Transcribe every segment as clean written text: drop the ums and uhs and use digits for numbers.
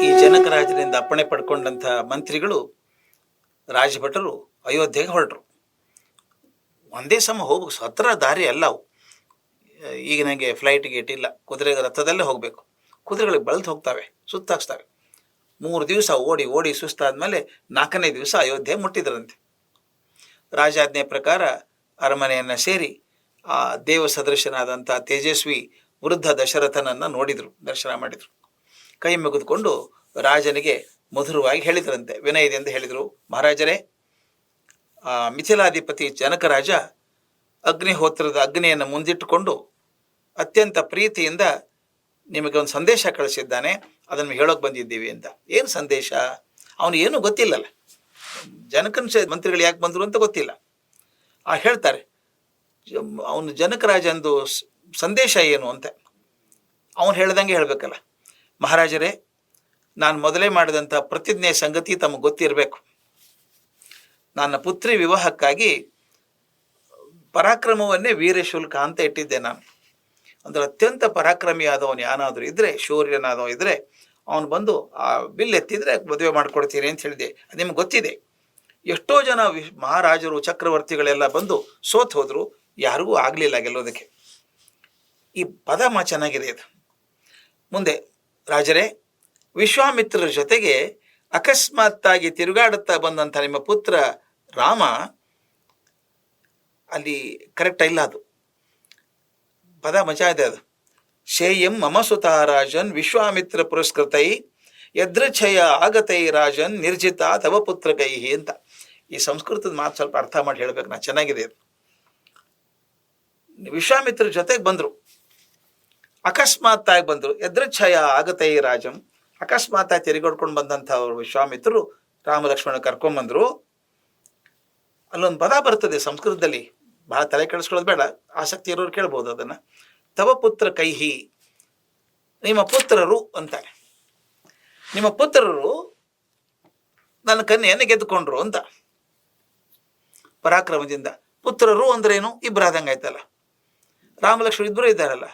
ಈ ಜನಕರಾಜನಿಂದ ಅಪ್ಪಣೆ ಪಡ್ಕೊಂಡಂಥ ಮಂತ್ರಿಗಳು ರಾಜಭಟರು ಅಯೋಧ್ಯೆಗೆ ಹೊರಟರು. ಒಂದೇ ಸಮ ಹೋಗ್ಬೇಕು, ಹತ್ರ ದಾರಿ ಅಲ್ಲ ಅವು. ಈಗ ನನಗೆ ಫ್ಲೈಟ್ ಗೇಟ್ ಇಲ್ಲ, ಕುದುರೆ ರಥದಲ್ಲೇ ಹೋಗಬೇಕು. ಕುದುರೆಗಳಿಗೆ ಬಳಲ್ತು ಹೋಗ್ತವೆ, ಸುತ್ತಾಕ್ಸ್ತವೆ. 3 ದಿವಸ ಓಡಿ ಓಡಿ ಸುಸ್ತಾದ್ಮೇಲೆ 4ನೇ ದಿವಸ ಅಯೋಧ್ಯೆ ಮುಟ್ಟಿದ್ರಂತೆ. ರಾಜಾಜ್ಞೆ ಪ್ರಕಾರ ಅರಮನೆಯನ್ನು ಸೇರಿ ಆ ದೇವ ಸದೃಶನಾದಂಥ ತೇಜಸ್ವಿ ವೃದ್ಧ ದಶರಥನನ್ನು ನೋಡಿದರು, ದರ್ಶನ ಮಾಡಿದರು. ಕೈ ಮುಗಿದುಕೊಂಡು ರಾಜನಿಗೆ ಮಧುರವಾಗಿ ಹೇಳಿದ್ರಂತೆ, ವಿನಯದಿಂದ ಹೇಳಿದರು, ಮಹಾರಾಜರೇ, ಮಿಥಿಲಾಧಿಪತಿ ಜನಕರಾಜ ಅಗ್ನಿಹೋತ್ರದ ಅಗ್ನಿಯನ್ನು ಮುಂದಿಟ್ಟುಕೊಂಡು ಅತ್ಯಂತ ಪ್ರೀತಿಯಿಂದ ನಿಮಗೆ ಒಂದು ಸಂದೇಶ ಕಳಿಸಿದ್ದಾನೆ, ಅದನ್ನು ಹೇಳೋಕೆ ಬಂದಿದ್ದೀವಿ ಅಂತ. ಏನು ಸಂದೇಶ? ಅವನು ಏನೂ ಗೊತ್ತಿಲ್ಲಲ್ಲ, ಜನಕನ ಮಂತ್ರಿಗಳು ಯಾಕೆ ಬಂದರು ಅಂತ ಗೊತ್ತಿಲ್ಲ. ಹೇಳ್ತಾರೆ, ಅವನು ಜನಕರಾಜಂದು ಸಂದೇಶ ಏನು ಅಂತ. ಅವನು ಹೇಳ್ದಂಗೆ ಹೇಳಬೇಕಲ್ಲ. ಮಹಾರಾಜರೇ, ನಾನು ಮೊದಲೇ ಮಾಡಿದಂಥ ಪ್ರತಿಜ್ಞೆ ಸಂಗತಿ ತಮಗೆ ಗೊತ್ತಿರಬೇಕು. ನನ್ನ ಪುತ್ರಿ ವಿವಾಹಕ್ಕಾಗಿ ಪರಾಕ್ರಮವನ್ನೇ ವೀರಶುಲ್ಕ ಅಂತ ಇಟ್ಟಿದ್ದೆ ನಾನು. ಅಂದರೆ ಅತ್ಯಂತ ಪರಾಕ್ರಮಿಯಾದವನು ಯಾನಾದರೂ ಇದ್ದರೆ, ಶೌರ್ಯನಾದವ ಇದ್ದರೆ ಅವನು ಬಂದು ಆ ಬಿಲ್ ಎತ್ತಿದರೆ ಮದುವೆ ಮಾಡಿಕೊಡ್ತೀನಿ ಅಂತ ಹೇಳಿದೆ. ಅದು ನಿಮ್ಗೆ ಗೊತ್ತಿದೆ. ಎಷ್ಟೋ ಜನ ಮಹಾರಾಜರು ಚಕ್ರವರ್ತಿಗಳೆಲ್ಲ ಬಂದು ಸೋತ್ ಹೋದರು, ಯಾರಿಗೂ ಆಗಲಿಲ್ಲ ಗೆಲ್ಲೋದಕ್ಕೆ. ಈ ಪದ ಚೆನ್ನಾಗಿದೆ ಇದು. ಮುಂದೆ, ರಾಜರೇ, ವಿಶ್ವಾಮಿತ್ರರ ಜೊತೆಗೆ ಅಕಸ್ಮಾತ್ತಾಗಿ ತಿರುಗಾಡುತ್ತಾ ಬಂದಂಥ ನಿಮ್ಮ ಪುತ್ರ ರಾಮ ಅಲ್ಲಿ ಕರೆಕ್ಟ್ ಇಲ್ಲ, ಅದು ಪದ ಮಜಾ ಇದೆ ಅದು. ಶೇಯಂ ಮಮ ಸುತಾ ರಾಜನ್ ವಿಶ್ವಾಮಿತ್ರ ಪುರಸ್ಕೃತೈ ಯದೃಚ್ಛಯ ಆಗತೈ ರಾಜನ್ ನಿರ್ಜಿತ ತವ ಪುತ್ರ ಕೈಹಿ ಅಂತ. ಈ ಸಂಸ್ಕೃತದ ಮಾತು ಸ್ವಲ್ಪ ಅರ್ಥ ಮಾಡಿ ಹೇಳ್ಬೇಕು ನಾ, ಚೆನ್ನಾಗಿದೆ ಅದು. ವಿಶ್ವಾಮಿತ್ರ ಜೊತೆಗೆ ಬಂದರು, ಅಕಸ್ಮಾತ್ತಾಗಿ ಬಂದರು. ಯದೃಚ್ಛಯ ಆಗತೈ ರಾಜಂ, ಅಕಸ್ಮಾತ್ತಾಗಿ ತಿರುಗಾಡ್ಕೊಂಡು ಬಂದಂಥ ಅವರು ವಿಶ್ವಾಮಿತ್ರರು ರಾಮ ಲಕ್ಷ್ಮಣ ಕರ್ಕೊಂಡ್ಬಂದರು. ಅಲ್ಲೊಂದು ಪದ ಬರ್ತದೆ ಸಂಸ್ಕೃತದಲ್ಲಿ, ಬಹಳ ತಲೆ ಕೆಡಿಸ್ಕೊಳ್ಳೋದು ಬೇಡ, ಆಸಕ್ತಿ ಇರೋರು ಕೇಳ್ಬೋದು ಅದನ್ನು. ತವ ಪುತ್ರ ಕೈಹಿ, ನಿಮ್ಮ ಪುತ್ರರು ಅಂತಾರೆ. ನಿಮ್ಮ ಪುತ್ರರು ನನ್ನ ಕನ್ಯೆಯನ್ನು ಗೆದ್ದುಕೊಂಡ್ರು ಅಂತ. ಪರಾಕ್ರಮದಿಂದ. ಪುತ್ರರು ಅಂದ್ರೇನು? ಇಬ್ಬರಾದಂಗೆ ಆಯ್ತಲ್ಲ, ರಾಮಲಕ್ಷ್ಮಣ ಇಬ್ಬರು ಇದ್ದಾರಲ್ಲ.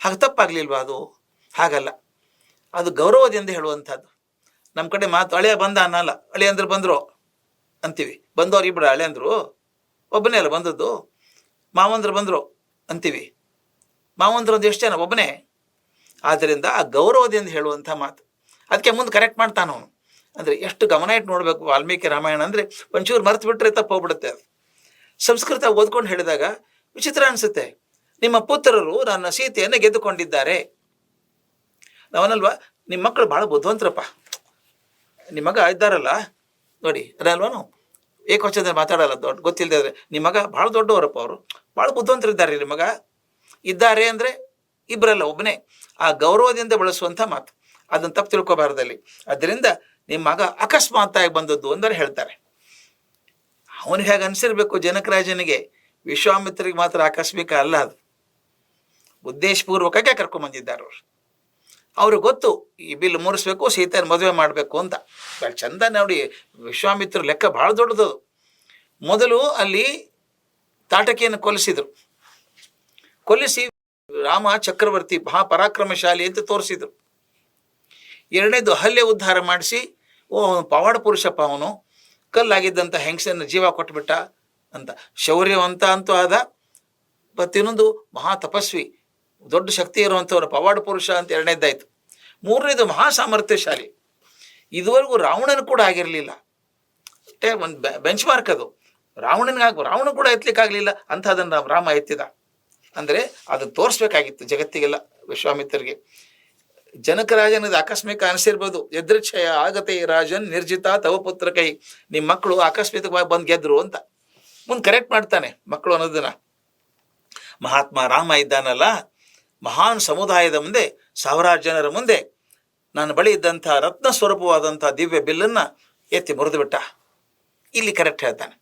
ಹಾಗೆ ತಪ್ಪಾಗ್ಲಿಲ್ವಾ ಅದು? ಹಾಗಲ್ಲ, ಅದು ಗೌರವದಿಂದ ಹೇಳುವಂಥದ್ದು. ನಮ್ಮ ಕಡೆ ಮಾತು ಅಳಿಯ ಬಂದ ಅನ್ನಲ್ಲ, ಅಳಿಯಂದ್ರು ಬಂದರು ಅಂತೀವಿ. ಬಂದವ್ರು ಇಬ್ಬರು ಅಳಿಯಂದ್ರು, ಒಬ್ಬನೇ ಅಲ್ಲ ಬಂದದ್ದು. ಮಾವಂದ್ರು ಬಂದರು ಅಂತೀವಿ, ಮಾವಂದ್ರು ಒಂದು ಎಷ್ಟು ಜನ? ಒಬ್ಬನೇ. ಆದ್ದರಿಂದ ಆ ಗೌರವದಿಂದ ಹೇಳುವಂಥ ಮಾತು. ಅದಕ್ಕೆ ಮುಂದೆ ಕರೆಕ್ಟ್ ಮಾಡ್ತಾನೆ ಅವನು. ಅಂದರೆ ಎಷ್ಟು ಗಮನ ಇಟ್ಟು ನೋಡಬೇಕು ವಾಲ್ಮೀಕಿ ರಾಮಾಯಣ. ಅಂದರೆ ಒಂಚೂರು ಮರೆತು ಬಿಟ್ಟರೆ ತಪ್ಪೋಗ್ಬಿಡುತ್ತೆ ಅದು. ಸಂಸ್ಕೃತ ಓದ್ಕೊಂಡು ಹೇಳಿದಾಗ ವಿಚಿತ್ರ ಅನಿಸುತ್ತೆ. ನಿಮ್ಮ ಪುತ್ರರು ನನ್ನ ಸೀತೆಯನ್ನು ಗೆದ್ದುಕೊಂಡಿದ್ದಾರೆ. ನಾವನಲ್ವಾ, ನಿಮ್ಮ ಮಕ್ಕಳು ಭಾಳ ಬುದ್ಧಿವಂತರಪ್ಪ, ನಿಮ್ಮ ಮಗ ಇದ್ದಾರಲ್ಲ ನೋಡಿ, ಅದಲ್ವನು ಏಕವಚನದಲ್ಲಿ ಮಾತಾಡಲ್ಲ, ಗೊತ್ತಿಲ್ಲದೆ ಆದರೆ ನಿಮ್ಮ ಮಗ ಭಾಳ ದೊಡ್ಡವರಪ್ಪ, ಅವರು ಭಾಳ ಬುದ್ಧಿವಂತರಿದ್ದಾರೆ. ನಿಮ್ಮ ಮಗ ಇದ್ದಾರೆ ಅಂದರೆ ಇಬ್ಬರಲ್ಲ, ಒಬ್ಬನೇ. ಆ ಗೌರವದಿಂದ ಬಳಸುವಂಥ ಮಾತು, ಅದನ್ನು ತಪ್ಪು ತಿಳ್ಕೊಬಾರ್ದಲ್ಲಿ. ಅದರಿಂದ ನಿಮ್ಮ ಮಗ ಅಕಸ್ಮಾತ್ತಾಗಿ ಬಂದದ್ದು ಅಂದರೆ ಹೇಳ್ತಾರೆ. ಅವನಿಗೆ ಹೇಗೆ ಅನಿಸಿರ್ಬೇಕು ಜನಕರಾಜನಿಗೆ, ವಿಶ್ವಾಮಿತ್ರಿಗೆ ಮಾತ್ರ ಆಕಸ್ಮಿಕ ಅಲ್ಲ ಅದು, ಉದ್ದೇಶಪೂರ್ವಕಕ್ಕೆ ಕರ್ಕೊಂಬಂದಿದ್ದಾರೆ ಅವರು. ಅವ್ರಿಗೆ ಗೊತ್ತು ಈ ಬಿಲ್ ಮುರಿಸ್ಬೇಕು, ಸೀತೆಯನ್ನು ಮದುವೆ ಮಾಡಬೇಕು ಅಂತ. ಭಾಳ ಚಂದ ನೋಡಿ, ವಿಶ್ವಾಮಿತ್ರ ಲೆಕ್ಕ ಭಾಳ ದೊಡ್ಡದು. ಮೊದಲು ಅಲ್ಲಿ ತಾಟಕಿಯನ್ನು ಕೊಲ್ಲಿಸಿ ರಾಮ ಚಕ್ರವರ್ತಿ ಮಹಾಪರಾಕ್ರಮಶಾಲಿ ಅಂತ ತೋರಿಸಿದ್ರು. ಎರಡನೇದು ಹಲ್ಲೆ ಉದ್ಧಾರ ಮಾಡಿಸಿ, ಅವನು ಪವಾಡ ಪುರುಷಪ್ಪ, ಅವನು ಕಲ್ಲಾಗಿದ್ದಂಥ ಹೆಂಗಸನ್ನು ಜೀವ ಕೊಟ್ಬಿಟ್ಟ ಅಂತ. ಶೌರ್ಯವಂತ ಅಂತೂ ಆದ, ಮತ್ತಿನ್ನೊಂದು ಮಹಾ ತಪಸ್ವಿ, ದೊಡ್ಡ ಶಕ್ತಿ ಇರುವಂಥವ್ರು, ಪವಾಡ ಪುರುಷ ಅಂತ ಎರಡನೇದಾಯ್ತು. ಮೂರನೇದು ಮಹಾ ಸಾಮರ್ಥ್ಯಶಾಲಿ. ಇದುವರೆಗೂ ರಾವಣನ ಕೂಡ ಆಗಿರಲಿಲ್ಲ. ಒಂದು ಬೆಂಚ್ ಮಾರ್ಕ್ ಅದು. ರಾವಣ ಕೂಡ ಎತ್ತಲಿಕ್ಕಾಗಲಿಲ್ಲ ಅಂತ ಅದನ್ನು ರಾಮ ಎತ್ತಿದ. ಅಂದರೆ ಅದನ್ನು ತೋರಿಸ್ಬೇಕಾಗಿತ್ತು ಜಗತ್ತಿಗೆಲ್ಲ ವಿಶ್ವಾಮಿತ್ರರಿಗೆ. ಜನಕರಾಜನದು ಆಕಸ್ಮಿಕ ಅನಿಸಿರ್ಬೋದು. ಯದೃಚ್ಛಯ ಆಗತೈ ರಾಜನ್ ನಿರ್ಜಿತ ತವ ಪುತ್ರ ಕೈ, ನಿಮ್ಮ ಮಕ್ಕಳು ಆಕಸ್ಮಿಕವಾಗಿ ಬಂದು ಗೆದ್ರು ಅಂತ. ಮುಂದೆ ಕರೆಕ್ಟ್ ಮಾಡ್ತಾನೆ ಮಕ್ಕಳು ಅನ್ನೋದನ್ನ. ಮಹಾತ್ಮ ರಾಮ ಇದ್ದಾನಲ್ಲ, ಮಹಾನ್ ಸಮುದಾಯದ ಮುಂದೆ, ಸಾವಿರಾರು ಜನರ ಮುಂದೆ ನನ್ನ ಬಳಿ ಇದ್ದಂಥ ರತ್ನ ಸ್ವರೂಪವಾದಂಥ ದಿವ್ಯ ಬಿಲ್ಲನ್ನು ಎತ್ತಿ ಮುರಿದು ಬಿಟ್ಟ. ಇಲ್ಲಿ ಕರೆಕ್ಟ್ ಹೇಳ್ತಾನೆ.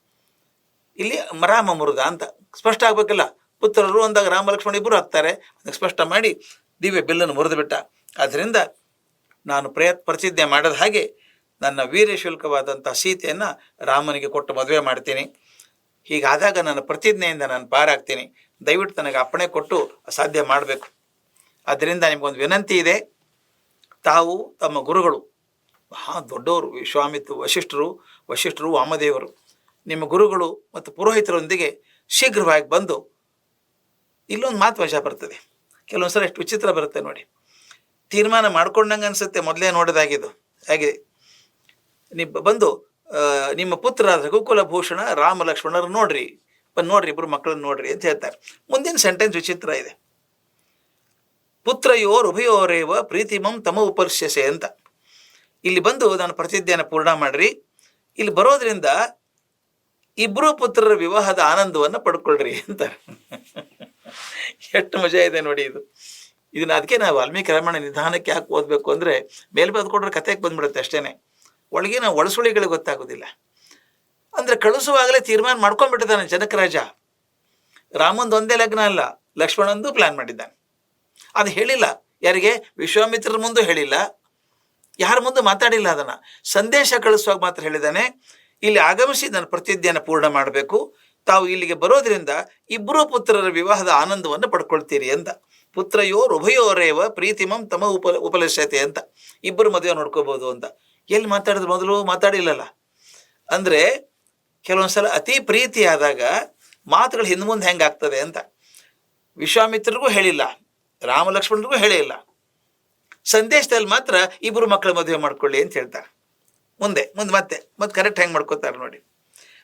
ಇಲ್ಲಿ ರಾಮ ಮುರಿದ ಅಂತ ಸ್ಪಷ್ಟ ಆಗ್ಬೇಕಲ್ಲ. ಪುತ್ರರು ಅಂದಾಗ ರಾಮ ಲಕ್ಷ್ಮಣ ಇಬ್ಬರು ಆಗ್ತಾರೆ, ಅದಕ್ಕೆ ಸ್ಪಷ್ಟ ಮಾಡಿ ದಿವ್ಯ ಬಿಲ್ಲನ್ನು ಮುರಿದು ಬಿಟ್ಟ. ಆದ್ದರಿಂದ ನಾನು ಪ್ರತಿಜ್ಞೆ ಮಾಡಿದ ಹಾಗೆ ನನ್ನ ವೀರ್ಯಶುಲ್ಕವಾದಂಥ ಸೀತೆಯನ್ನು ರಾಮನಿಗೆ ಕೊಟ್ಟು ಮದುವೆ ಮಾಡ್ತೀನಿ. ಹೀಗಾದಾಗ ನನ್ನ ಪ್ರತಿಜ್ಞೆಯಿಂದ ನಾನು ಪಾರಾಗ್ತೀನಿ. ದಯವಿಟ್ಟು ನನಗೆ ಅಪ್ಪಣೆ ಕೊಟ್ಟು ಸಾಧ್ಯ ಮಾಡಬೇಕು. ಆದ್ದರಿಂದ ನಿಮಗೊಂದು ವಿನಂತಿ ಇದೆ, ತಾವು ತಮ್ಮ ಗುರುಗಳು ದೊಡ್ಡವರು ವಿಶ್ವಾಮಿತ್ರ ವಶಿಷ್ಠರು ವಾಮದೇವರು ನಿಮ್ಮ ಗುರುಗಳು ಮತ್ತು ಪುರೋಹಿತರೊಂದಿಗೆ ಶೀಘ್ರವಾಗಿ ಬಂದು ಇಲ್ಲೊಂದು ಮಾತು ವಶ ಬರ್ತದೆ. ಕೆಲವೊಂದು ಸಲ ಎಷ್ಟು ವಿಚಿತ್ರ ಬರುತ್ತೆ ನೋಡಿ. ತೀರ್ಮಾನ ಮಾಡ್ಕೊಂಡಂಗೆ ಅನಿಸುತ್ತೆ ಮೊದಲೇ ನೋಡೋದಾಗಿದ್ದು. ಹಾಗೆ ಬಂದು ನಿಮ್ಮ ಪುತ್ರ ರಘುಕುಲ ಭೂಷಣ ರಾಮ ಲಕ್ಷ್ಮಣರು ನೋಡ್ರಿ ಇಬ್ಬರು ಮಕ್ಕಳನ್ನ ನೋಡ್ರಿ ಅಂತ ಹೇಳ್ತಾರೆ. ಮುಂದಿನ ಸೆಂಟೆನ್ಸ್ ವಿಚಿತ್ರ ಇದೆ. ಉಭಯೋರೇವ ಪ್ರೀತಿಮಂ ತಮ ಉಪರ್ಶ್ಯಸೆ ಅಂತ. ಇಲ್ಲಿ ಬಂದು ನಾನು ಪ್ರತಿಜ್ಞೆಯನ್ನು ಪೂರ್ಣ ಮಾಡ್ರಿ, ಇಲ್ಲಿ ಬರೋದ್ರಿಂದ ಇಬ್ಬರು ಪುತ್ರರ ವಿವಾಹದ ಆನಂದವನ್ನು ಪಡ್ಕೊಳ್ರಿ ಅಂತಾರೆ. ಎಷ್ಟು ಮಜಾ ಇದೆ ನೋಡಿ ಇದು. ಇದನ್ನ ಅದಕ್ಕೆ ನಾವು ವಾಲ್ಮೀಕಿ ರಾಮಾಯಣ ನಿಧಾನಕ್ಕೆ ಯಾಕೆ ಓದಬೇಕು ಅಂದರೆ ಮೇಲೆ ಬದ್ಕೊಟ್ರೆ ಕಥೆಗೆ ಬಂದ್ಬಿಡುತ್ತೆ ಅಷ್ಟೇನೆ. ಒಳಗಿನ ಒಳಸುಳಿಗಳಿಗೆ ಗೊತ್ತಾಗೋದಿಲ್ಲ. ಅಂದರೆ ಕಳಿಸುವಾಗಲೇ ತೀರ್ಮಾನ ಮಾಡ್ಕೊಂಡ್ಬಿಟ್ಟಿದ್ದಾನೆ ಜನಕ ರಾಜ. ರಾಮಂದು ಒಂದೇ ಲಗ್ನ ಅಲ್ಲ, ಲಕ್ಷ್ಮಣಂದು ಪ್ಲಾನ್ ಮಾಡಿದ್ದಾನೆ. ಅದು ಹೇಳಿಲ್ಲ ಯಾರಿಗೆ, ವಿಶ್ವಾಮಿತ್ರರ ಮುಂದೆ ಹೇಳಿಲ್ಲ, ಯಾರ ಮುಂದೆ ಮಾತಾಡಿಲ್ಲ. ಅದನ್ನು ಸಂದೇಶ ಕಳಿಸುವಾಗ ಮಾತ್ರ ಹೇಳಿದ್ದಾನೆ, ಇಲ್ಲಿ ಆಗಮಿಸಿ ನನ್ನ ಪ್ರತಿಜ್ಞೆಯನ್ನು ಪೂರ್ಣ ಮಾಡಬೇಕು, ತಾವು ಇಲ್ಲಿಗೆ ಬರೋದ್ರಿಂದ ಇಬ್ಬರೂ ಪುತ್ರರ ವಿವಾಹದ ಆನಂದವನ್ನು ಪಡ್ಕೊಳ್ತೀರಿ ಅಂತ. ಉಭಯೋರೇವ ಪ್ರೀತಿಮಂ ತಮ ಉಪಲಶ್ಯತೆ ಅಂತ. ಇಬ್ಬರು ಮದುವೆ ನೋಡ್ಕೋಬಹುದು ಅಂತ. ಎಲ್ಲಿ ಮಾತಾಡಿದ್ರು ಮೊದಲು ಮಾತಾಡಿಲ್ಲಲ್ಲ. ಅಂದರೆ ಕೆಲವೊಂದ್ಸಲ ಅತಿ ಪ್ರೀತಿ ಆದಾಗ ಮಾತುಗಳು ಹಿಂದೆ ಮುಂದೆ ಹೆಂಗಾಗ್ತದೆ ಅಂತ. ವಿಶ್ವಾಮಿತ್ರರಿಗೂ ಹೇಳಿಲ್ಲ, ರಾಮ ಲಕ್ಷ್ಮಣರಿಗೂ ಹೇಳಿಲ್ಲ, ಸಂದೇಶದಲ್ಲಿ ಮಾತ್ರ ಇಬ್ಬರು ಮಕ್ಕಳ ಮದುವೆ ಮಾಡ್ಕೊಳ್ಳಿ ಅಂತ ಹೇಳ್ತಾರೆ. ಮುಂದೆ ಮತ್ತೆ ಕರೆಕ್ಟ್ ಹೆಂಗೆ ಮಾಡ್ಕೋತಾರೆ ನೋಡಿ.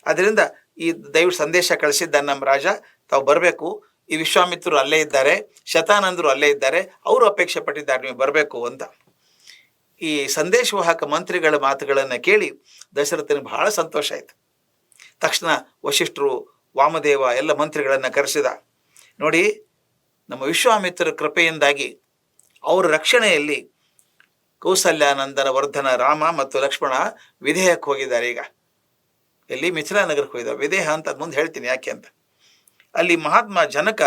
ಅದರಿಂದ ಈ ದೈವ ಸಂದೇಶ ಕಳಿಸಿದ್ದ ನಮ್ಮ ರಾಜ, ತಾವು ಬರಬೇಕು, ಈ ವಿಶ್ವಾಮಿತ್ರರು ಅಲ್ಲೇ ಇದ್ದಾರೆ, ಶತಾನಂದರು ಅಲ್ಲೇ ಇದ್ದಾರೆ, ಅವರು ಅಪೇಕ್ಷೆ ಪಟ್ಟಿದ್ದಾರೆ ನೀವು ಬರಬೇಕು ಅಂತ. ಈ ಸಂದೇಶವಾಹಕ ಮಂತ್ರಿಗಳ ಮಾತುಗಳನ್ನು ಕೇಳಿ ದಶರಥನಿಗೆ ಬಹಳ ಸಂತೋಷ ಆಯಿತು. ತಕ್ಷಣ ವಶಿಷ್ಠರು ವಾಮದೇವ ಎಲ್ಲ ಮಂತ್ರಿಗಳನ್ನು ಕರೆಸಿದ. ನೋಡಿ, ನಮ್ಮ ವಿಶ್ವಾಮಿತ್ರರ ಕೃಪೆಯಿಂದಾಗಿ ಅವರ ರಕ್ಷಣೆಯಲ್ಲಿ ಕೌಸಲ್ಯಾನಂದನ ವರ್ಧನ ರಾಮ ಮತ್ತು ಲಕ್ಷ್ಮಣ ವಿದೇಹಕ್ಕೆ ಹೋಗಿದ್ದಾರೆ. ಈಗ ಎಲ್ಲಿ ಮಿಥಿಲಾನಗರಕ್ಕೆ ಹೋಗಿದ್ದಾರೆ. ವಿದೇಹ ಅಂತ ಅದು ಮುಂದೆ ಹೇಳ್ತೀನಿ ಯಾಕೆ ಅಂತ. ಅಲ್ಲಿ ಮಹಾತ್ಮ ಜನಕ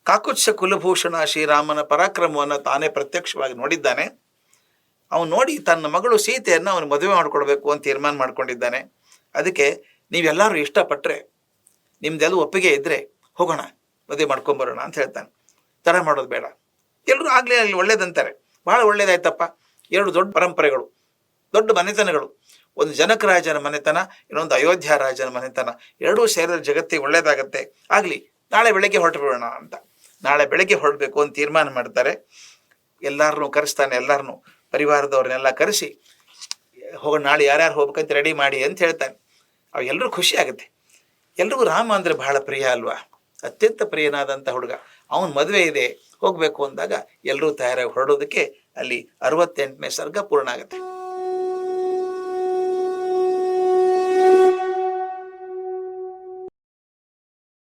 ಕಾಕುತ್ಸ ಕುಲಭೂಷಣ ಶ್ರೀರಾಮನ ಪರಾಕ್ರಮವನ್ನು ತಾನೇ ಪ್ರತ್ಯಕ್ಷವಾಗಿ ನೋಡಿದ್ದಾನೆ. ಅವನು ನೋಡಿ ತನ್ನ ಮಗಳು ಸೀತೆಯನ್ನು ಅವನು ಮದುವೆ ಮಾಡಿಕೊಡ್ಬೇಕು ಅಂತ ತೀರ್ಮಾನ ಮಾಡ್ಕೊಂಡಿದ್ದಾನೆ. ಅದಕ್ಕೆ ನೀವೆಲ್ಲರೂ ಇಷ್ಟಪಟ್ಟರೆ, ನಿಮ್ದೆಲ್ಲ ಒಪ್ಪಿಗೆ ಇದ್ದರೆ ಹೋಗೋಣ, ಮದುವೆ ಮಾಡ್ಕೊಂಬರೋಣ ಅಂತ ಹೇಳ್ತಾನೆ. ತಡ ಮಾಡೋದು ಬೇಡ, ಎಲ್ಲರೂ ಆಗಲಿ ಒಳ್ಳೇದಂತಾರೆ. ಭಾಳ ಒಳ್ಳೇದಾಯ್ತಪ್ಪ. ಎರಡು ದೊಡ್ಡ ಪರಂಪರೆಗಳು, ದೊಡ್ಡ ಮನೆತನಗಳು, ಒಂದು ಜನಕ ರಾಜನ ಮನೆತನ, ಇನ್ನೊಂದು ಅಯೋಧ್ಯ ರಾಜನ ಮನೆತನ, ಎರಡೂ ಸೇರಿದ್ರೆ ಜಗತ್ತಿಗೆ ಒಳ್ಳೇದಾಗತ್ತೆ. ಆಗಲಿ, ನಾಳೆ ಬೆಳಗ್ಗೆ ಹೊರಟು ಬಿಡೋಣ ಅಂತ. ನಾಳೆ ಬೆಳಗ್ಗೆ ಹೊರಡಬೇಕು ಅಂತ ತೀರ್ಮಾನ ಮಾಡ್ತಾರೆ. ಎಲ್ಲರನ್ನೂ ಕರೆಸ್ತಾನೆ, ಎಲ್ಲರನ್ನೂ ಪರಿವಾರದವ್ರನ್ನೆಲ್ಲ ಕರೆಸಿ ಹೋಗೋಣ, ನಾಳೆ ಯಾರ್ಯಾರು ಹೋಗ್ಬೇಕಂತ ರೆಡಿ ಮಾಡಿ ಅಂತ ಹೇಳ್ತಾನೆ. ಅವು ಎಲ್ಲರೂ ಖುಷಿ ಆಗುತ್ತೆ. ಎಲ್ರಿಗೂ ರಾಮ ಅಂದರೆ ಬಹಳ ಪ್ರಿಯ ಅಲ್ವಾ, ಅತ್ಯಂತ ಪ್ರಿಯನಾದಂಥ ಹುಡುಗ. ಅವನ ಮದುವೆ ಇದೆ, ಹೋಗಬೇಕು ಅಂದಾಗ ಎಲ್ಲರೂ ತಯಾರಾಗಿ ಹೊರಡೋದಕ್ಕೆ ಅಲ್ಲಿ 68ನೇ ಸರ್ಗ ಪೂರ್ಣ ಆಗುತ್ತೆ.